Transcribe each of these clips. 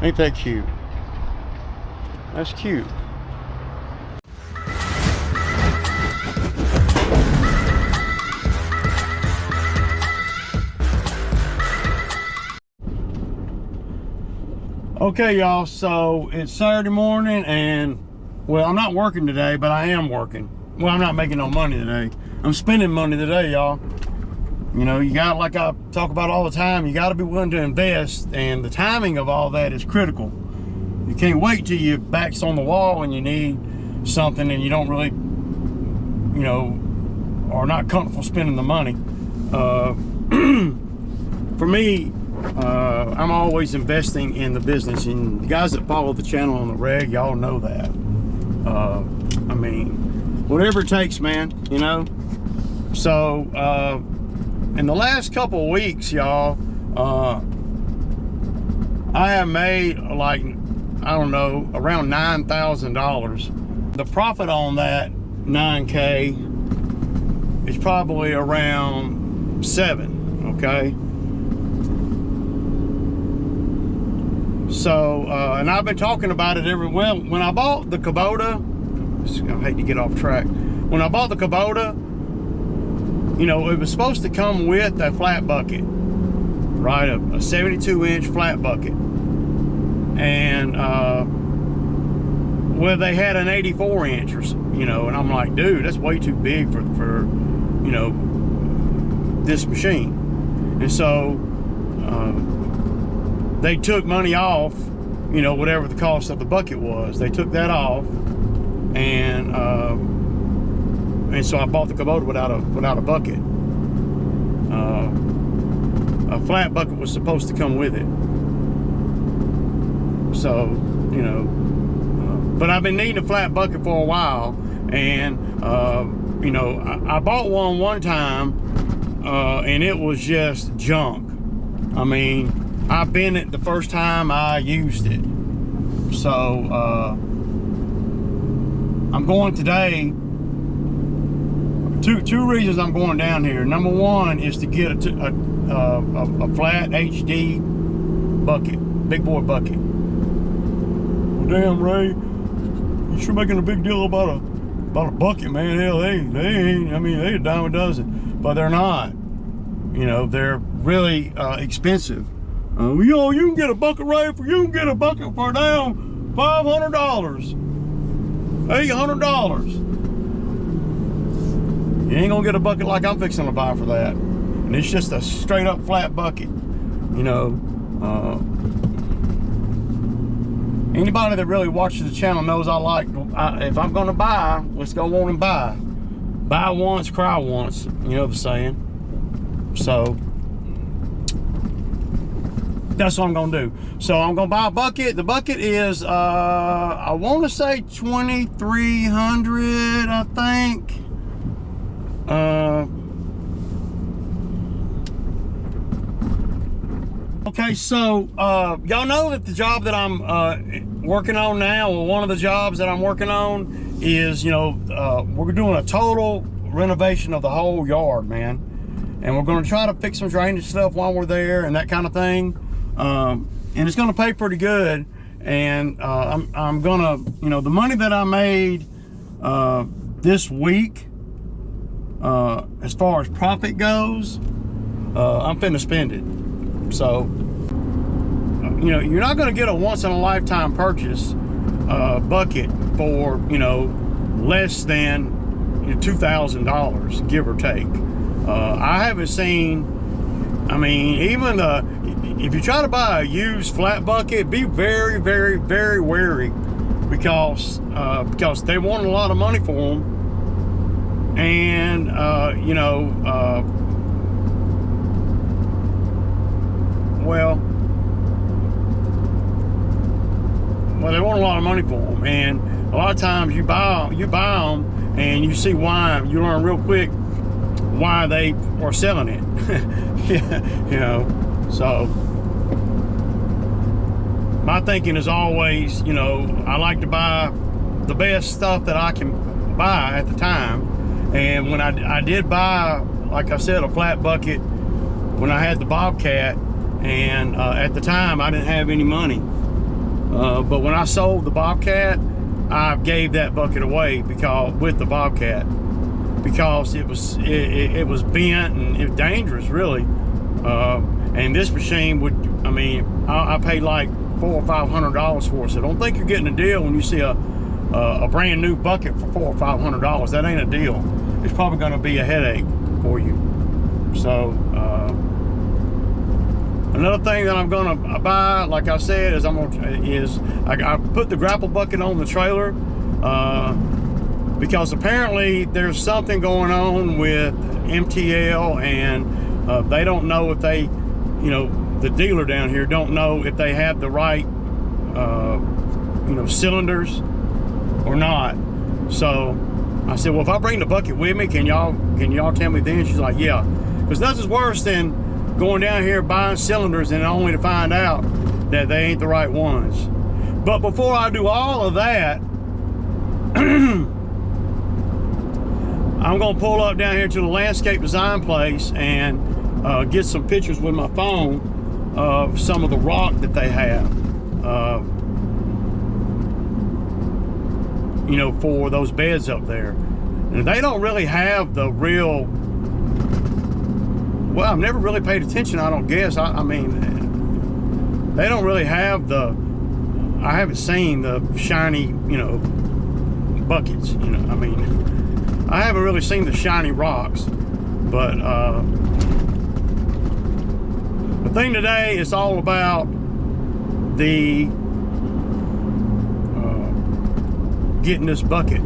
Ain't that cute? That's cute. Okay, y'all, so it's Saturday morning and, well, I'm not working today, but I am working. Well, I'm not making no money today. I'm spending money today, y'all. You know, you got, like I talk about all the time, you got to be willing to invest, and the timing of all that is critical. You can't wait till your back's on the wall and you need something and you don't really, you know, are not comfortable spending the money. For me, I'm always investing in the business, and the guys that follow the channel on the reg, y'all know that. I mean, whatever it takes, man, you know. So in the last couple of weeks, y'all, I have made, like, I don't know, around $9,000. The profit on that 9K is probably around 7, okay? So, and I've been talking about it well, when I bought the Kubota, I hate to get off track. When I bought the Kubota, you know, it was supposed to come with a flat bucket, right? A 72-inch flat bucket. And, well, they had an 84-inch, or, you know, and I'm like, dude, that's way too big for you know, this machine. And so, they took money off, you know, whatever the cost of the bucket was. They took that off, and so I bought the Kubota without a bucket. A flat bucket was supposed to come with it. So, you know, but I've been needing a flat bucket for a while, and you know, I bought one time, and it was just junk. I mean, I bent it the first time I used it. So I'm going today. Two reasons I'm going down here. Number one is to get a flat HD bucket, big boy bucket. Well, damn, Ray, you sure making a big deal about a bucket, man. Hell, they ain't. I mean, they a dime a dozen, but they're not. You know, they're really expensive. You know, you can get a bucket, Ray, you can get a bucket for down $500, $800. You ain't gonna get a bucket like I'm fixing to buy for that. And it's just a straight up flat bucket. You know, anybody that really watches the channel knows if I'm gonna buy, let's go on and buy. Buy once, cry once. You know the saying. So that's what I'm gonna do. So I'm gonna buy a bucket. The bucket is I want to say $2,300, I think. Okay, so y'all know that the job that I'm working on now, or one of the jobs that I'm working on, is, you know, we're doing a total renovation of the whole yard, man. And we're gonna try to fix some drainage stuff while we're there and that kind of thing. And it's gonna pay pretty good. And I'm gonna, you know, the money that I made this week, as far as profit goes, I'm finna spend it. So, you know, you're not gonna get a once in a lifetime purchase bucket for, you know, less than, you know, $2,000, give or take. I haven't seen, I mean, even if you try to buy a used flat bucket, be very, very, very wary, because they want a lot of money for them. And, you know, well, they want a lot of money for them. And a lot of times you buy them and you see why, you learn real quick why they are selling it. You know, so my thinking is always, you know, I like to buy the best stuff that I can buy at the time. And when I did buy, like I said, a flat bucket when I had the Bobcat, and at the time I didn't have any money. But when I sold the Bobcat, I gave that bucket away with the Bobcat, because it was bent and it was dangerous, really. And this machine would, I mean, I paid like $400 or $500 for it. So don't think you're getting a deal when you see a brand new bucket for $400 or $500. That ain't a deal. It's probably going to be a headache for you. So another thing that I'm going to buy, like I said, is I put the grapple bucket on the trailer because apparently there's something going on with MTL, and they don't know if they, you know, the dealer down here don't know if they have the right, you know, cylinders or not. So I said, well, if I bring the bucket with me, can y'all tell me then? She's like, yeah, because nothing's worse than going down here buying cylinders and only to find out that they ain't the right ones. But before I do all of that, I'm gonna pull up down here to the landscape design place and get some pictures with my phone of some of the rock that they have, you know, for those beds up there. And they don't really have the real, well, I've never really paid attention, I don't guess. I mean, they don't really have I haven't seen the shiny, you know, buckets, you know. I mean, I haven't really seen the shiny rocks. But the thing today is all about the getting this bucket.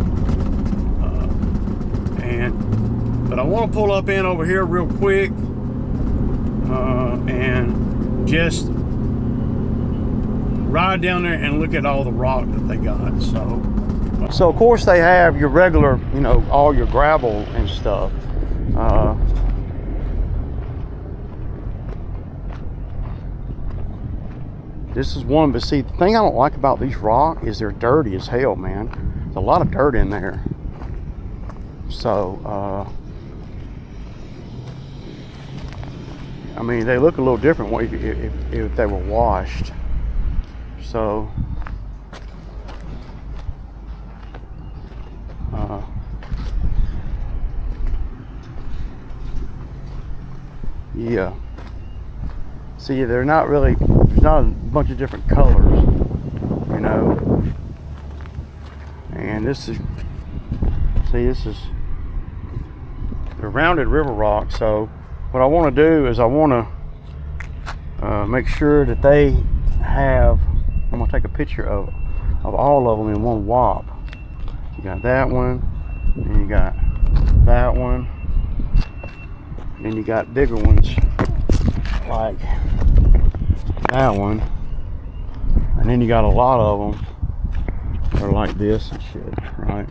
But I want to pull up in over here real quick and just ride down there and look at all the rock that they got. So of course they have your regular, you know, all your gravel and stuff. This is one, but see, the thing I don't like about these rock is they're dirty as hell, man. There's a lot of dirt in there. So, I mean, they look a little different if they were washed. So, yeah. See, they're not really, there's not a bunch of different colors, you know. And this is, see, this is the rounded river rock. So what I want to do is I want to make sure that they have, I'm going to take a picture of all of them in one wop. You got that one, and you got that one, and you got bigger ones like that one, and then you got a lot of them that are like this and shit, right?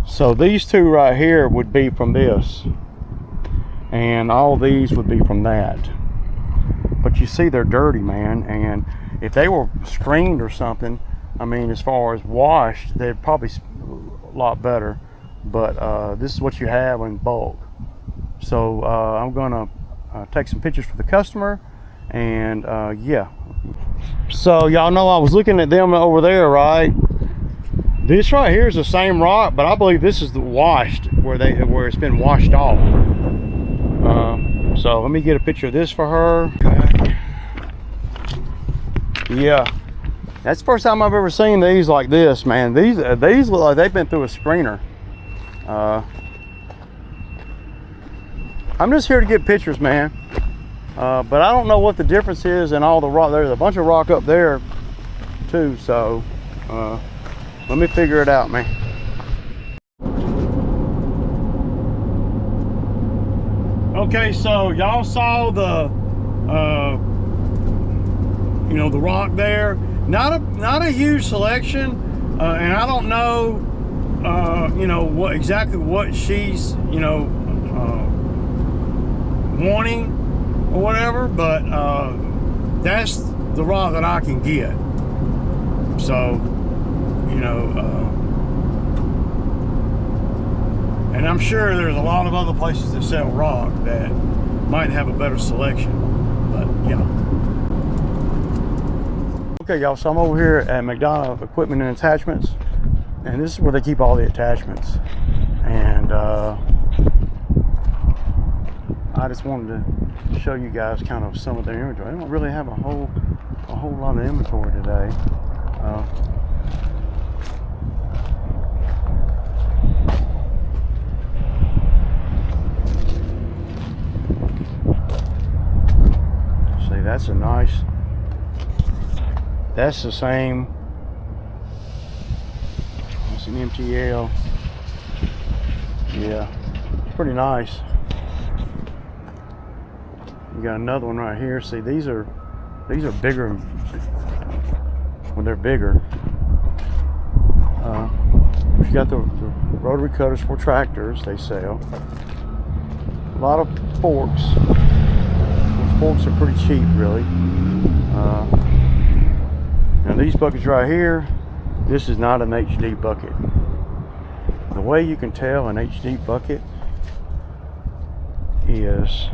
So these two right here would be from this, and all these would be from that. But you see, they're dirty, man, and if they were screened or something, I mean, as far as washed, they'd probably a lot better. But this is what you have in bulk. So I'm gonna take some pictures for the customer, and yeah. So y'all know I was looking at them over there, right? This right here is the same rock, but I believe this is the washed, where it's been washed off. So let me get a picture of this for her. Okay. Yeah, that's the first time I've ever seen these like this, man. These look like they've been through a screener. I'm just here to get pictures, man. But I don't know what the difference is in all the rock. There's a bunch of rock up there too, so let me figure it out, man. Okay, so y'all saw the you know, the rock there. Not a huge selection, and I don't know you know, exactly what she's, you know, wanting or whatever, but that's the rock that I can get. So, you know, And I'm sure there's a lot of other places that sell rock that might have a better selection, but yeah. Okay, y'all, so I'm over here at McDonough Equipment and Attachments, and this is where they keep all the attachments. And I just wanted to show you guys kind of some of their inventory. They don't really have a whole lot of inventory today. See, that's a nice. That's the same. That's an MTL. Yeah, it's pretty nice. You got another one right here. See, these are bigger when they're bigger. You got the rotary cutters for tractors. They sell a lot of forks. Those forks are pretty cheap, really. Now these buckets right here, this is not an HD bucket. The way you can tell an HD bucket is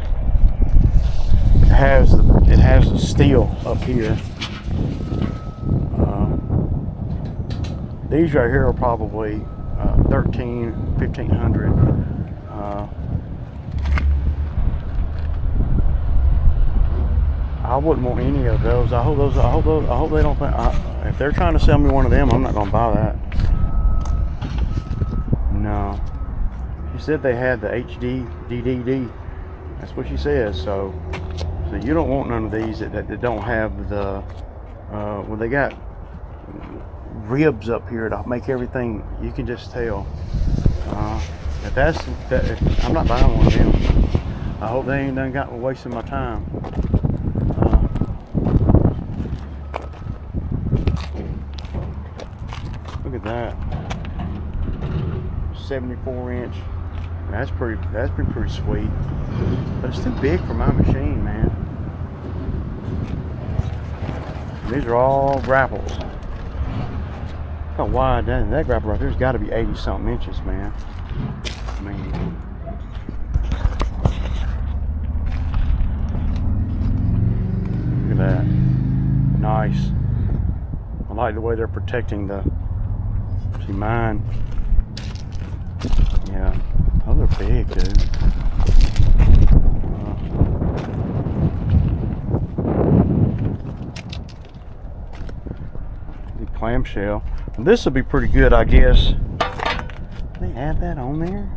it has the steel up here. These right here are probably 1500. I wouldn't want any of those. I hope they don't think. If they're trying to sell me one of them, I'm not gonna buy that. No. She said they had the HD DDD. That's what she says. So you don't want none of these that don't have the. Well, they got ribs up here to make everything. You can just tell. If I'm not buying one of them. I hope they ain't done got wasting my time. Look at that, 74-inch. That's pretty sweet, but it's too big for my machine, man. These are all grapples. Look how wide that grapple right there's got to be 80-something inches, man. I mean, look at that. Nice. I like the way they're protecting the. See mine. Yeah, those are big, dude. The clamshell. And this will be pretty good, I guess. They add that on there.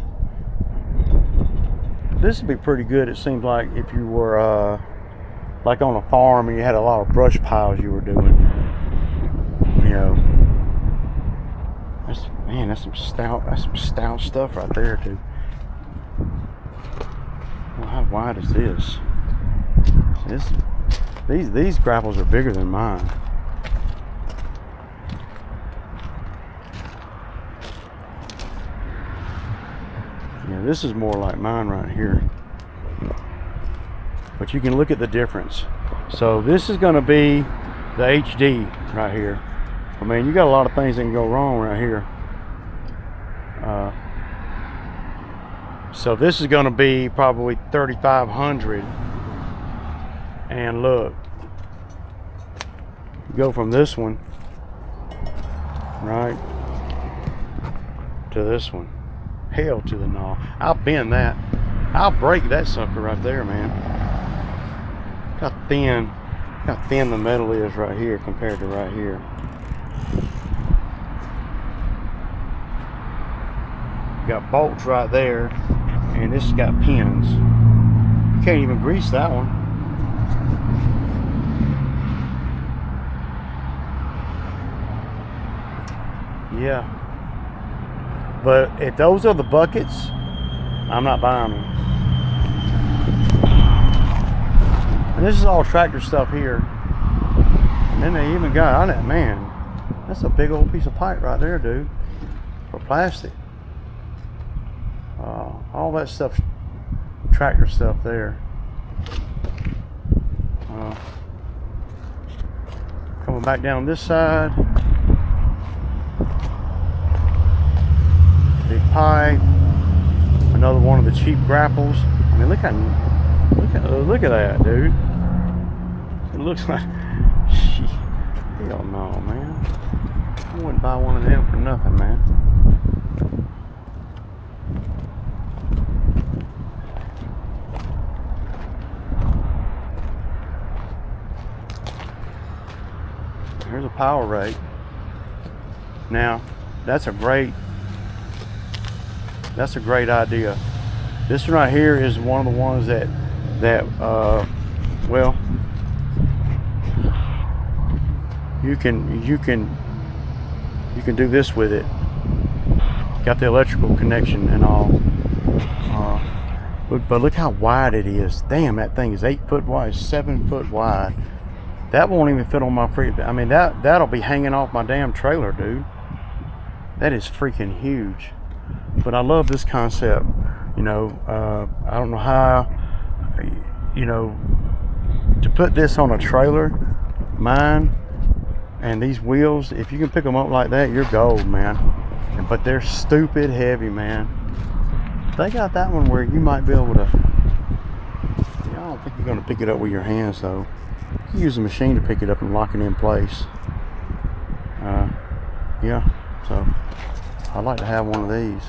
This would be pretty good. It seems like if you were like on a farm and you had a lot of brush piles you were doing. You know. That's some stout stuff right there, too. Well, how wide is this? These grapples are bigger than mine. Yeah, this is more like mine right here. But you can look at the difference. So this is going to be the HD right here. I mean, you got a lot of things that can go wrong right here. So this is going to be probably 3500. And look, go from this one, right, to this one. Hell to the no. I'll bend that. I'll break that sucker right there, man. Look how thin the metal is right here compared to right here. Got bolts right there, and this has got pins. You can't even grease that one. Yeah, but if those are the buckets, I'm not buying them. And this is all tractor stuff here. And then they even got on it, man. That's a big old piece of pipe right there, dude, for plastic. All that stuff, tractor stuff there. Coming back down this side, big pipe. Another one of the cheap grapples. I mean, look at that, dude. It looks like, hell no, man. I wouldn't buy one of them for nothing, man. Here's a power rake. Now, that's a great idea. This one right here is one of the ones that well, you can do this with it. Got the electrical connection and all. But look how wide it is. Damn, that thing is 8 foot wide, 7 foot wide. That won't even fit on my I mean, that'll be hanging off my damn trailer, dude. That is freaking huge. But I love this concept. You know, I don't know how, you know, to put this on a trailer, mine, and these wheels, if you can pick them up like that, you're gold, man. But they're stupid heavy, man. They got that one where you might be able to, I don't think you're going to pick it up with your hands, though. You use a machine to pick it up and lock it in place. Yeah, so I'd like to have one of these.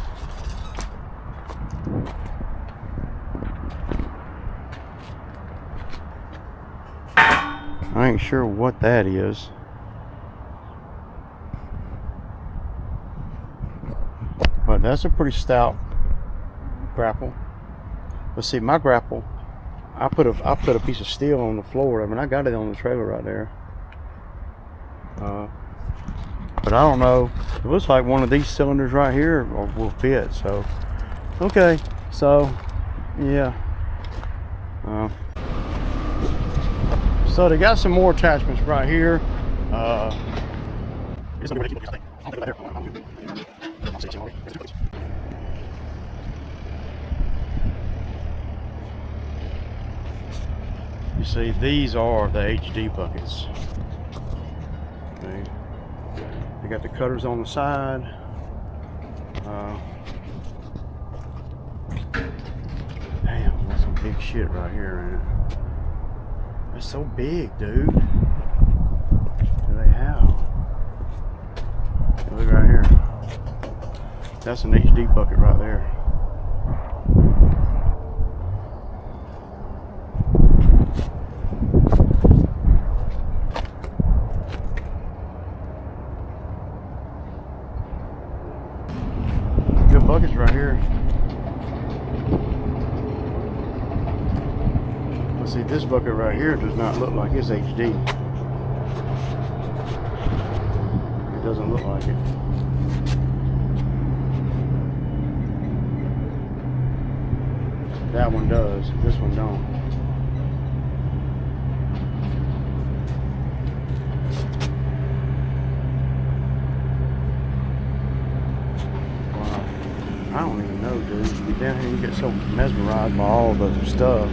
I ain't sure what that is. But that's a pretty stout grapple. But see, my grapple, I put a piece of steel on the floor. I mean, I got it on the trailer right there. But I don't know. It looks like one of these cylinders right here will fit. So, okay. So, yeah. So they got some more attachments right here. You see, these are the HD buckets. They got the cutters on the side. Damn, that's some big shit right here, ain't it? That's so big, dude. What do they have? Look right here. That's an HD bucket right there. Good buckets right here. Let's see, this bucket right here does not look like it's HD. It doesn't look like it. That one does, this one don't. Wow. I don't even know, dude. You get down here, you get so mesmerized by all the stuff.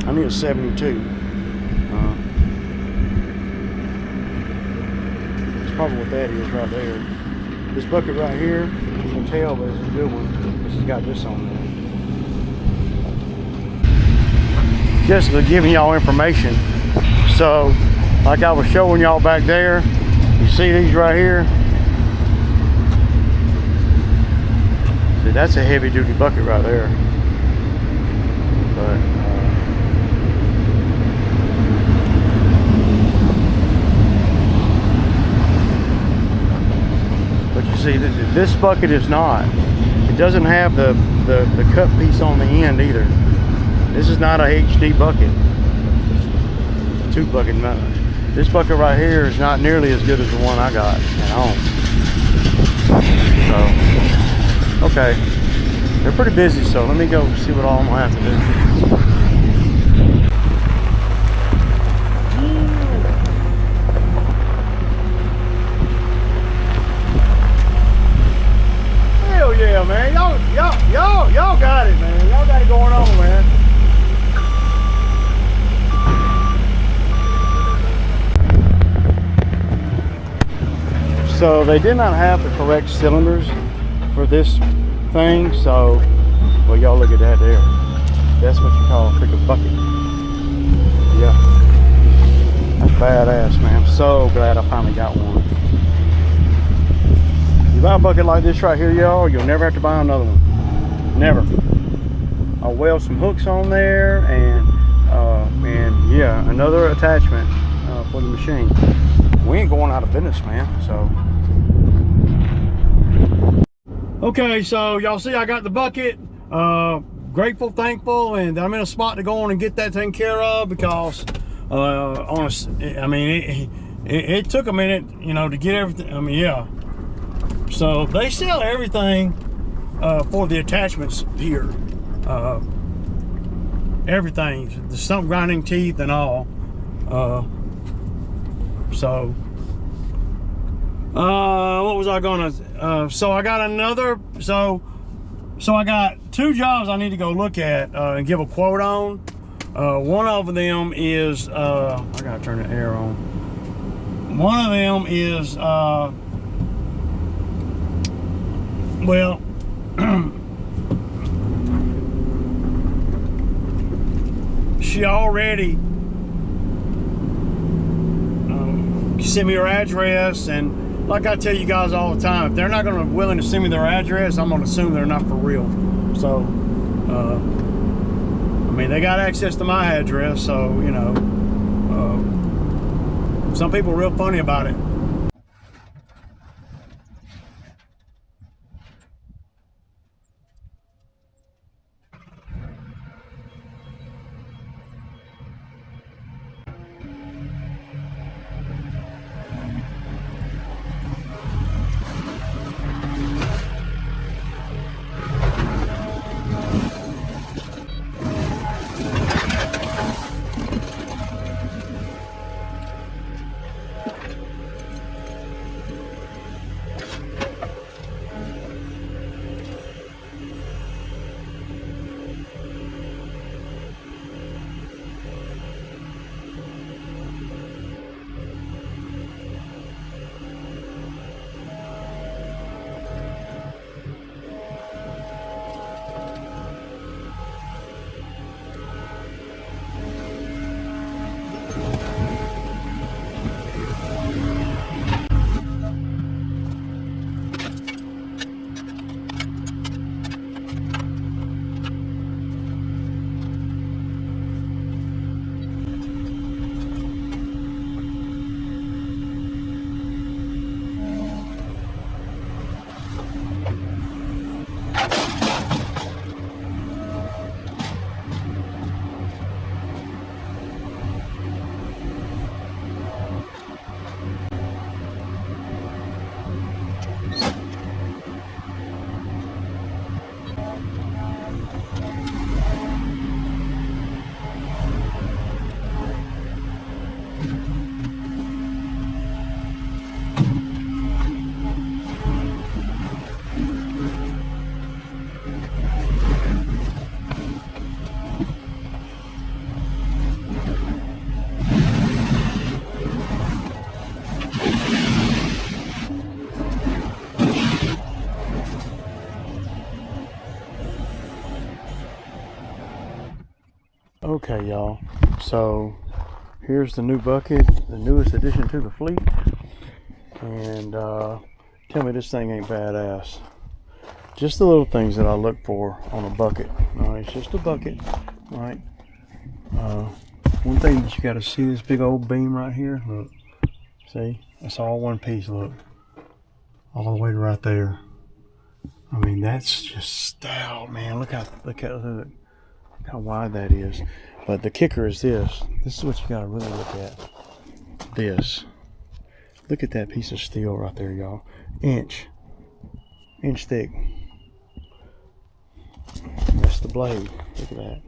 I need a 72. That's probably what that is right there. This bucket right here, you can tell this is a good one. This has got this on there. Just to give y'all information. So, like I was showing y'all back there, you see these right here? See, that's a heavy duty bucket right there. But you see, this bucket is not. It doesn't have the cut piece on the end either. This is not a HD bucket. Two bucket. This bucket right here is not nearly as good as the one I got at home. So, okay. They're pretty busy, so let me go see what all I'm gonna have to do. Hell yeah, man. Y'all got it, man. Y'all got it going on, man. So they did not have the correct cylinders for this thing, so Well, y'all look at that there. That's what you call a freaking bucket. Yeah. That's badass, man. I'm so glad I finally got one. You buy a bucket like this right here, y'all, you'll never have to buy another one. Never. I'll weld some hooks on there and yeah, another attachment for the machine. We ain't going out of business, man. So okay, so y'all see I got the bucket. Grateful, thankful, and I'm in a spot to go on and get that taken care of, because I mean it took a minute, you know, to get everything. I mean, yeah. So they sell everything for the attachments here. Everything, the stump grinding teeth and all. What was I gonna? So I got another. So I got 2 jobs I need to go look at and give a quote on. One of them is I gotta turn the air on. One of them is well. She already sent me her address, and like I tell you guys all the time, if they're not going to be willing to send me their address, I'm going to assume they're not for real. So I mean, they got access to my address, so you know, some people are real funny about it. Okay, y'all, so here's the new bucket, the newest addition to the fleet, and tell me this thing ain't badass. Just the little things that I look for on a bucket. All right, it's just a bucket. All right, one thing that you got to see, this big old beam right here. Look, see, it's all one piece. Look, all the way to right there. I mean, that's just stout, man. Look how wide that is. But the kicker is this. This is what you gotta really look at. This. Look at that piece of steel right there, y'all. Inch thick. That's the blade. Look at that.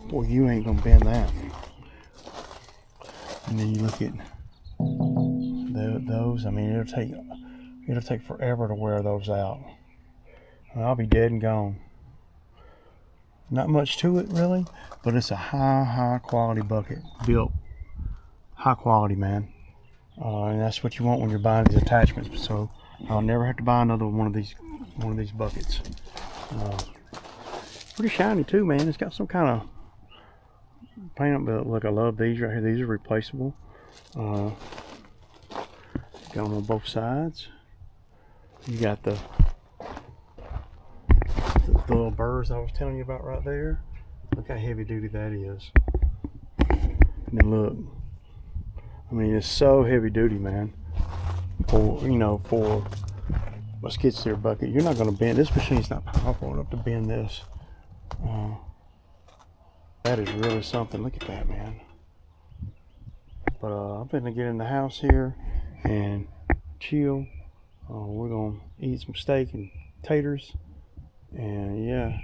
Boy, you ain't gonna bend that. And then you look at those. I mean, it'll take forever to wear those out. I'll be dead and gone. Not much to it really, but it's a high quality bucket, built high quality, man. And that's what you want when you're buying these attachments. So I'll never have to buy another one of these buckets. Pretty shiny too, man. It's got some kind of paint, but look, I love these right here. These are replaceable. Got them on both sides. You got the little burrs I was telling you about right there. Look how heavy duty that is. And then look, I mean, it's so heavy duty, man. For, you know, for a skid steer bucket, you're not going to bend. This machine's not powerful enough to bend this. That is really something. Look at that, man. But I'm gonna get in the house here and chill. We're gonna eat some steak and taters, and yeah,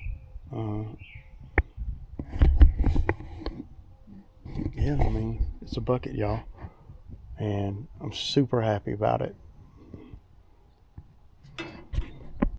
yeah. I mean, it's a bucket, y'all, and I'm super happy about it.